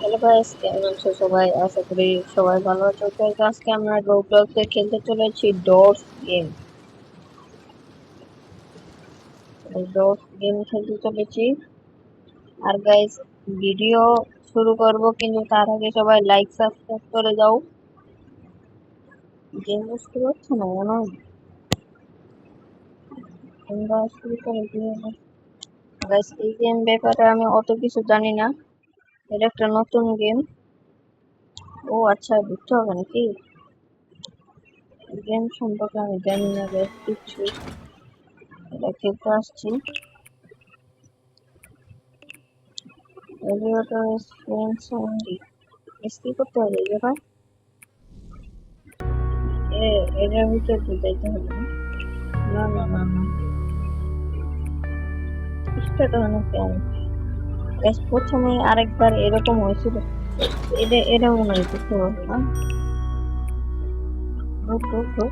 Hello guys, কেমন আছো সবাই? আশা করি সবাই ভালো আছো। তো আজকে আমরা রোবলক্সে খেলতে চলেছি ডটস গেম। ডটস গেম খেলতে চলেছি। আর গাইস, ভিডিও শুরু করব, কিন্তু তার আগে সবাই লাইক সাবস্ক্রাইব করে দাও। গেম বুঝতে পারছো না কেন? তোমরা শুরু করে দিও না। গাইস, এই গেম ব্যাপারে আমি অত কিছু জানি না। এটা একটা নতুন গেম। ও আচ্ছা, বুঝতে হবে নাকি? গেম সম্পর্কে আমি জানি না গাইস কিছু। এটা খেলতে আসছি। Elevator friends only. স্কিপ করতে হবে এই ব্যাপার। এটার ভিতর যাইতে হবে না। না না না না, স্টার্ট হয় না কেন? গ্যাস প্রথমে আরেকবার এরকম হয়েছিল। এটা মনে হয় বুঝতে পারবো না। ঢুক ঢুক ঢুক।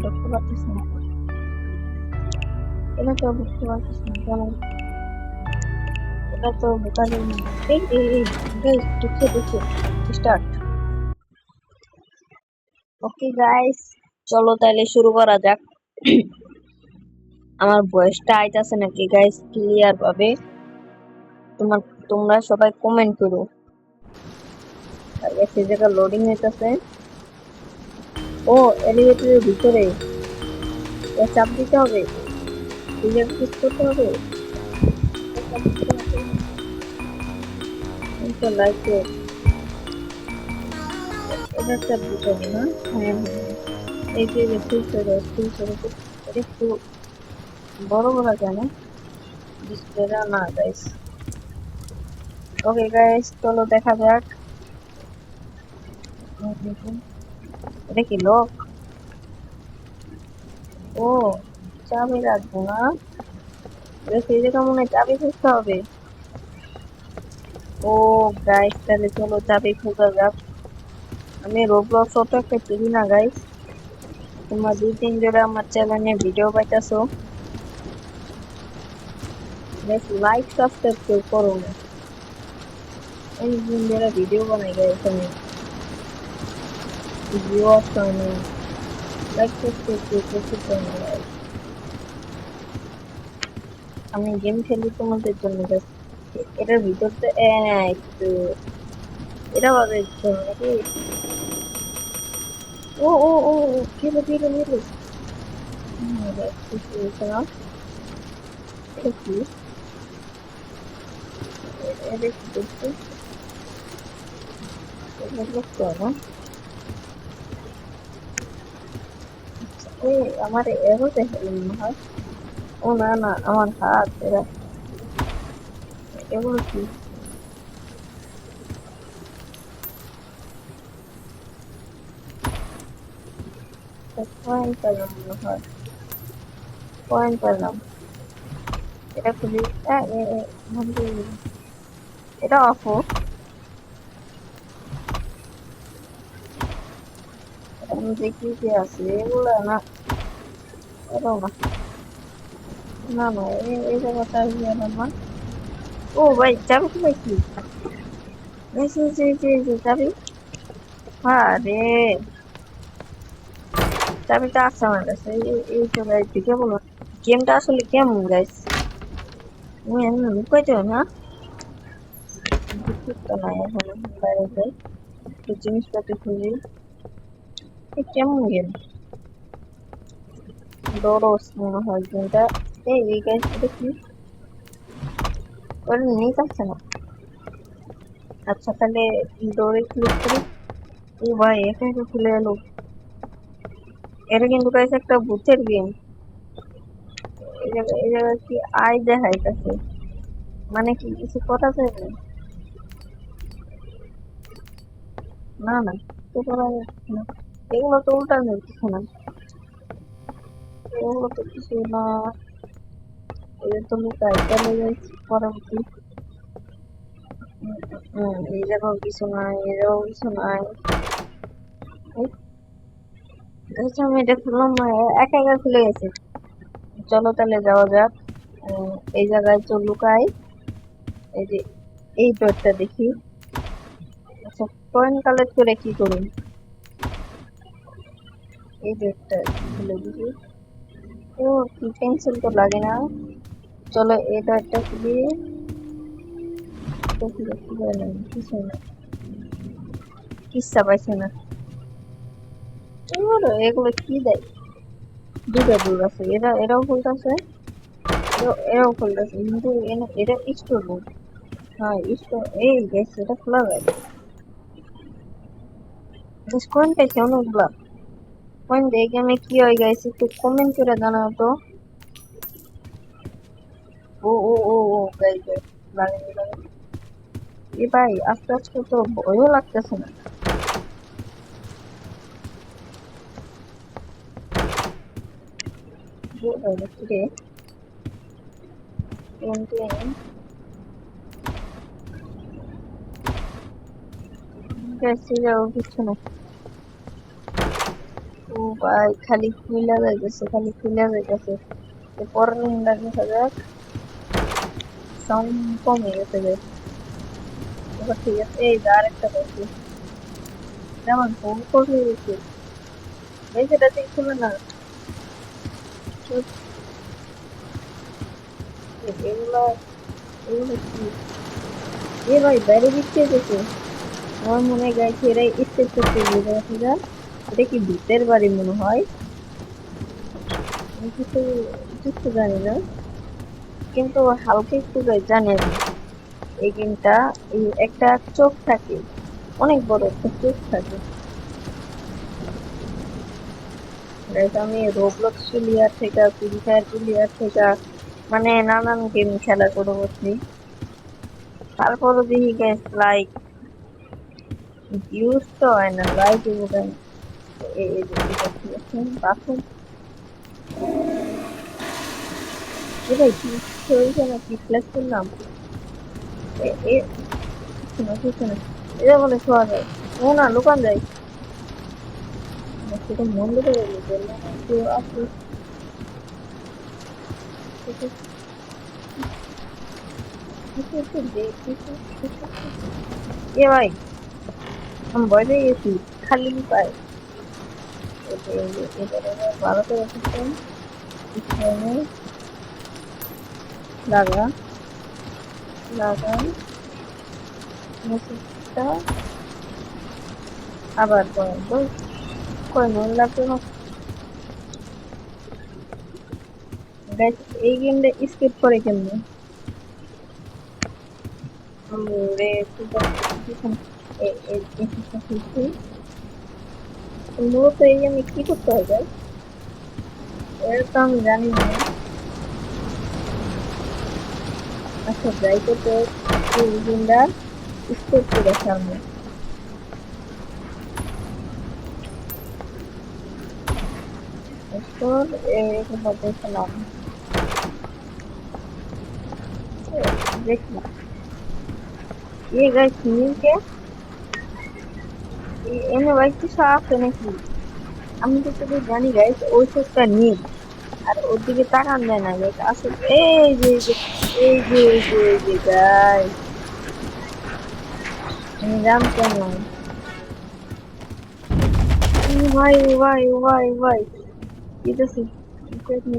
ঢুকতে পারতেছি না। এটা তো বুঝতে পারতেছি না কেন। এটা তো ঢোকা যায় না। এই গাইস, ঢুকছে ঢুকছে। স্টার্ট। ওকে গাইস, চলো তাহলে শুরু করা যাক। আমার ভয়েসটা আইতাছে নাকি গাইস ক্লিয়ার ভাবে? তোমার তোমরা সবাই কমেন্ট করো। সে জায়গা লোডিং হইতাছে। ও, এলিভেটরের ভিতরে চাপ দিতে হবে। এই জায়গা ক্লিক করতে হবে। লাইকে এটা চাপ দিতে হবে না? হ্যাঁ হ্যাঁ, এই যে ফিউচারে এটা একটু বড় করা যায় না? ডিসপ্লেটা না গাইস। ওকে গাইস, চলো দেখা যাক। এটা কি লক? ও, চাবি রাখবো না। সেই জায়গা মনে হয় চাবি খুঁজতে হবে। ও গাইস, তাহলে চলো চাবি খোঁজা যাক। আমি রোবলক্স অত একটা চিনি না গাইস। তোমরা 2-3 জোড়া আমার চ্যানেলে ভিডিও পাইতেছো। গাইস, লাইক সাবস্ক্রাইব কেউ করো না। এই দিন জোড়া ভিডিও বানাই গাইস, আমি ভিউয়ার্স হয় না। লাইক সাবস্ক্রাইব কেউ করতে চাই না guys। আমি গেম খেলি তোমাদের জন্য গাইস। এটার ভিতরতে একটু এটা ভাবে নাকি? ও খেলো খেলো খেলো। কিছু হয়েছে না। এটা কি? এটা কি দেখছি? এটা দেখতে হবে। এই আমার এরও দেখালো মনে হয়। ও না না, আমার হাত এরা। এগুলো কি? পয়েন্ট পেলাম মনে হয়। পয়েন্ট পেলাম। এটা খুবই ভালো। এটা অফো। আমি দেখি কি আছে এগুলা না। এটাও না। না না, এই জায়গাটা ইয়ে না। ও ভাই, চাবি তো পাইছি। চাবি। হ্যাঁ রে, চাবিটা আছে আমার কাছে। এই তো গাইস, দেখে বলো গেমটা আসলে কেমন গাইস। তুমি এমন লুকাইতে হয় না? বুঝতে তো নাই এখন। বাইরে যাই, একটু জিনিসপত্র খুঁজি। কেমন গেম? ডোরস মনে হয় গেমটা। এই গাইস, এটা কি করে নিয়ে যাচ্ছে না? আচ্ছা, তাহলে ডোরে ক্লিক করি। ও ভাই, একা একা খুলে এলো। এটা কিন্তু গাইস একটা ভূতের গেম। এই জায়গায় কি আই দেখাইতেছে? মানে কি কিছু কথা চাইবে? না না, তো করা যাচ্ছে না। এগুলো তো উল্টানোর কিছু না। এগুলো তো কিছু না। এদের তো লুকাই চলে যাচ্ছে পরবর্তী। এই জায়গাও কিছু নাই, এই জায়গাও কিছু নাই। আচ্ছা, আমি এটা খুললাম না, একা একা খুলে গেছে। চলো তাহলে যাওয়া যাক। এই জায়গায় তো লুকাই। এই যে এই ডটটা দেখি। আচ্ছা, কয়েন কালেক্ট করে কি করুন? এই ডটটা খুলে দেখি। ও কি পেন্সিল তো লাগে না। চলো এটা একটা খুবই কিছু না, কিচ্ছা পাইছে না। এগুলো কি দেয়? দুটা দূর আছে, এরাও খুলতেছে, এরাও খুলতেছে, কিন্তু এটা স্টোর রুম। হ্যাঁ স্টোর, এই গেছে, এটা খোলা যায়। বেশ কয়েন পাইছে অনেকগুলা। কয়েন দিয়ে গেমে কি হয় গাইস, একটু কমেন্ট করে জানাও তো। ও গাইস গাইস, লাগে লাগে। এ ভাই আস্তে আস্তে তো ভয়ও লাগতেছে না। রে গেছে যাও কিছু না। ও ভাই খালি খুইলা যাইতেছে, খালি খুইলা যাইতেছে। পরের রুমটা দেখা যাক। সাউন্ড কমে গেছে গাইস। এবার ঠিক আছে, এই যে আরেকটা পাইছি। যেমন ফোন করে গেছে ভাই, সেটা দেখছিল না। এগুলা এগুলো কি? এ ভাই বাইরে দিচ্ছে গেছে। আমার মনে হয় গাইছে এরাই স্টেপ করতে গিয়ে দেখা যায়। এটা কি ভূতের বাড়ি মনে হয়। আমি কিছু কিছু জানি না, কিন্তু হালকা একটু জানি আমি। এই গেমটা, এই একটা চোখ থাকে, অনেক বড় একটা চোখ থাকে। Guys, আমি রোবলক্স প্লেয়ার থেকে, ফ্রি ফায়ার প্লেয়ার থেকে, মানে নানান গেম খেলা শুরু করছি। তারপরও দেখি গ্যাস লাইক ভিউজ তো হয় না, লাইক এগুলো। এই যে এটা ঠিক আছে, বাথরুম। এটাই কি হয়েছে না, কি ফ্ল্যাশ করলাম। কিছু না কিছু না, এটা বলে শোয়া যায়। ও না, লুকান যায়। সেটা বন্ধ করে দিতে কেউ আসলে। এ ভাই, আমি ভয় পেয়ে গেছি, খালি পাই। এবার ভালো করে সিস্টেম লাগা লাগান মেসেজটা আবার করেন তো। কয় মন লাগবে না। Guys, এই গেমটা স্কিপ করে কেমনে? রে মূলত এই গেমে কি করতে হয় guys? এটা তো আমি জানি না। আচ্ছা যাই করতে এই গেমটা স্কিপ করে সামনে। এরপর এরকম দেখলাম, দেখি ये गाइस नीचे এনে ভাই কিছু আছে নাকি? আমি তো শুধু জানি গাইস ওই চোখটা নীল, আর ওর দিকে তাকান দেয় না গাইস আসলে। এই যে গাইস, আমি জানতাম না। ও ভাই ঠিক আছে, ঠিক আছে,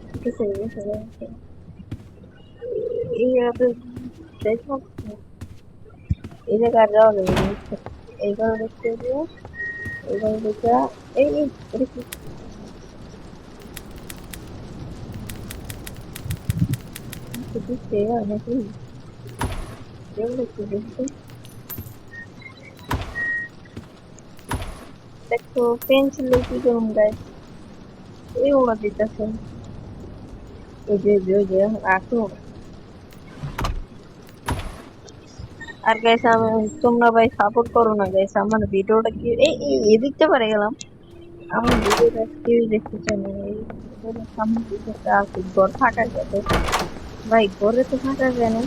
ঠিক আছে, ঠিক আছে। এই জায়গাতে দেখো, এই জায়গায় যাওয়া যাবে না। এইবার দেখতে গিয়ে এইবার দেখা এটা কি? কিছু সেরা নাকি? এগুলো একটু দেখতে। দেখো পেন্সিল কি করুন গাইস, এই ওরা দিতেছে। ওই যে রাখো। আর গাইস আমি, তোমরা ভাই সাপোর্ট করো না গাইস, আমার ভিডিওটা কি এদিকতে পারে গেলাম। আমার ভিডিওটা কেউ দেখতে চায় না। এই সামনে দিকে একটা আছে, ঘর ফাঁকা গেছে। ভাই ঘরে তো ফাঁকা যায় না।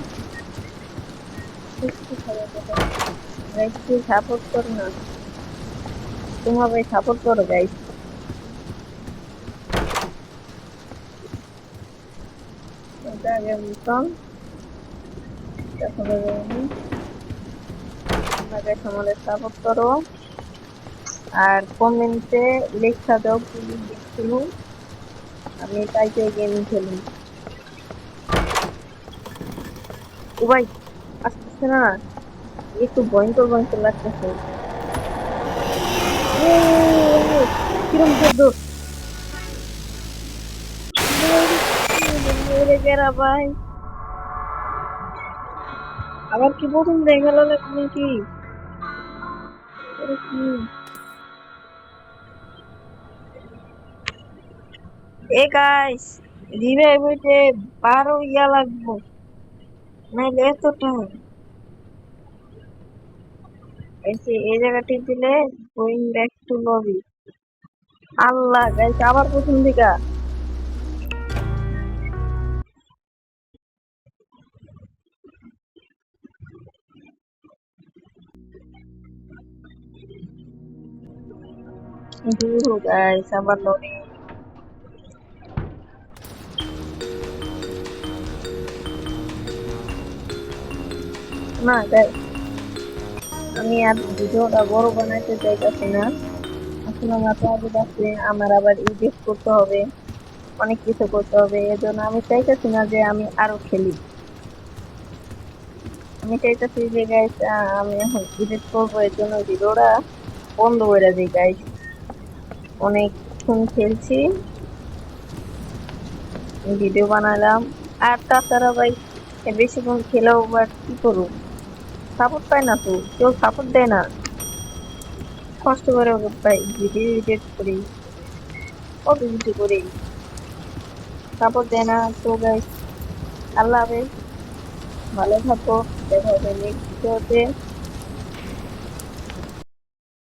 গাইস কেউ সাপোর্ট করো না, তোমরা ভাই সাপোর্ট করো গাইস। এটা আগে মতন তাহলে তোমরা guys আমাদের সাপোর্ট করো আর কমেন্টে লেখা দাও কি দেখছিল আমি তাইতে গেম খেলি। ও ভাই আসতেছে না, একটু ভয়ঙ্কর ভয়ঙ্কর লাগতেছে। ও কিরম শব্দ, মেরে গেরা ভাই। আবার কি প্রথম দেখা লাগবে নাকি? এটা কি? এ গাইস রিভাইভ হইতে 12 ইয়া লাগবো, নাইলে এত টাইম। এই জায়গাটি দিলে going back to lobby. Allah guys আবার প্রথম দিকা। গাইস আবার লবি। না গাইস আমি আর ভিডিওটা বড় বানাইতে চাইতেছি না, আসলে আমার প্রজেক্ট আছে, আমার আবার এডিট করতে হবে, অনেক কিছু করতে হবে, এজন্য আমি চাইতেছি না যে আমি আরো খেলি। আমি চাইতেছি যে গাইস আমি এখন এডিট করবো, এর জন্য ভিডিওটা বন্ধ করে দিই গাইস। অনেকক্ষণ খেলছি, ভিডিও বানালাম, আর তাছাড়া ভাই বেশিক্ষণ খেলেও বা কি করবো, সাপোর্ট পায় না তো, কেউ সাপোর্ট দেয় না। কষ্ট করে ভাই ভিডিও এডিট করি, কত কিছু করি, সাপোর্ট দেয় না তো গাইস। আল্লাহ হাফেজ, ভালো থাকো, দেখা হবে নেক্সট ভিডিওতে।